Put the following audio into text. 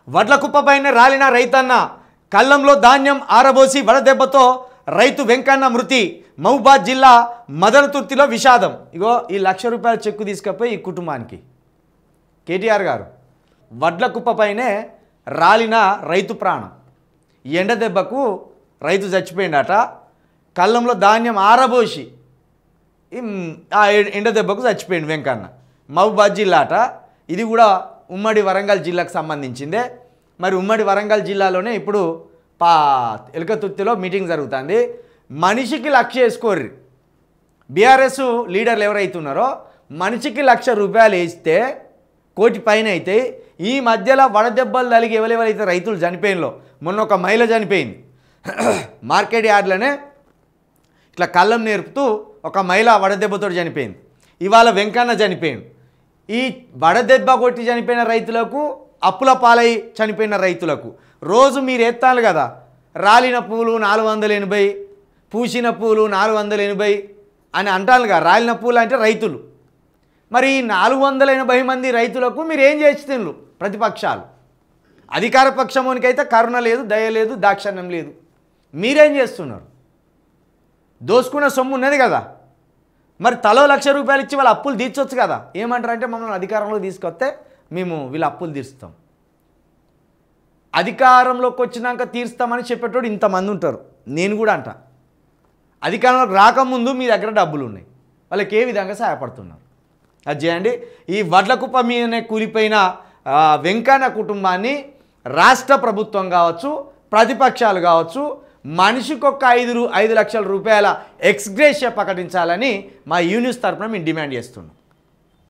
వడ్ల కుప్పపైనే రాలిన రైతన్న కళ్ళంలో ధాన్యం ఆరబోసి వడదెబ్బతో రైతు వెంకన్న మృతి. మహబూబాద్ జిల్లా మదనతుర్తిలో విషాదం. ఇగో ఈ ₹1,00,000 చెక్కు తీసుకుపోయి ఈ కుటుంబానికి కేటీఆర్ గారు వడ్ల కుప్పపైనే రాలిన రైతు ప్రాణం. ఎండ దెబ్బకు రైతు చచ్చిపోయిందట. కళ్ళంలో ధాన్యం ఆరబోసి ఆ ఎండ దెబ్బకు చచ్చిపోయింది వెంకన్న. మహబూబాద్ జిల్లా అట. ఇది కూడా ఉమ్మడి వరంగల్ జిల్లాకు సంబంధించిందే. మరి ఉమ్మడి వరంగల్ జిల్లాలోనే ఇప్పుడు ఎలకతుర్తిలో మీటింగ్ జరుగుతుంది. మనిషికి లక్ష వేసుకోర్రి. బీఆర్ఎస్ లీడర్లు ఎవరైతే ఉన్నారో మనిషికి ₹1,00,000 వేస్తే కోటి పైన అయితే ఈ మధ్యలో వడదెబ్బలు తగిలి ఎవరెవరైతే రైతులు చనిపోయినలో మొన్న ఒక మహిళ చనిపోయింది. మార్కెట్ యార్డ్లోనే ఇట్లా కళ్ళం నేర్పుతూ ఒక మహిళ వడదెబ్బతో చనిపోయింది. ఇవాళ వెంకన్న చనిపోయింది. ఈ వడదెబ్బ కొట్టి చనిపోయిన రైతులకు, అప్పుల పాలై చనిపోయిన రైతులకు రోజు మీరు ఎత్తాలి కదా. రాలిన పూలు 480, పూసిన పూలు 480 అని అంటారు కదా. రాలిన పూలు అంటే రైతులు. మరి 480 మంది రైతులకు మీరు ఏం చేస్తున్నారు? ప్రతిపక్షాలు. అధికార పక్షమునికైతే కరుణ లేదు, దయ లేదు, దాక్షణ్యం లేదు. మీరేం చేస్తున్నారు? దోసుకున్న సొమ్ము ఉన్నది కదా. మరి తలో ₹1,00,000 ఇచ్చి వాళ్ళ అప్పులు తీర్చొచ్చు కదా. ఏమంటారంటే మమ్మల్ని అధికారంలో తీసుకొస్తే మేము వీళ్ళ అప్పులు తీరుస్తాం. అధికారంలోకి వచ్చినాక తీరుస్తామని చెప్పేటోడు ఇంతమంది ఉంటారు. నేను కూడా అంట. అధికారంలోకి రాకముందు మీ దగ్గర డబ్బులు ఉన్నాయి, వాళ్ళకి ఏ విధంగా సహాయపడుతున్నారు అది చేయండి. ఈ వడ్లకుప్ప మీదనే కూలిపోయిన వెంకన్న కుటుంబాన్ని రాష్ట్ర ప్రభుత్వం కావచ్చు, ప్రతిపక్షాలు కావచ్చు, మనిషికొక్క ₹5 లక్షల ఎక్స్గ్రేషియా ప్రకటించాలని మా యూనిస్ తరఫున మేము డిమాండ్ చేస్తున్నాం.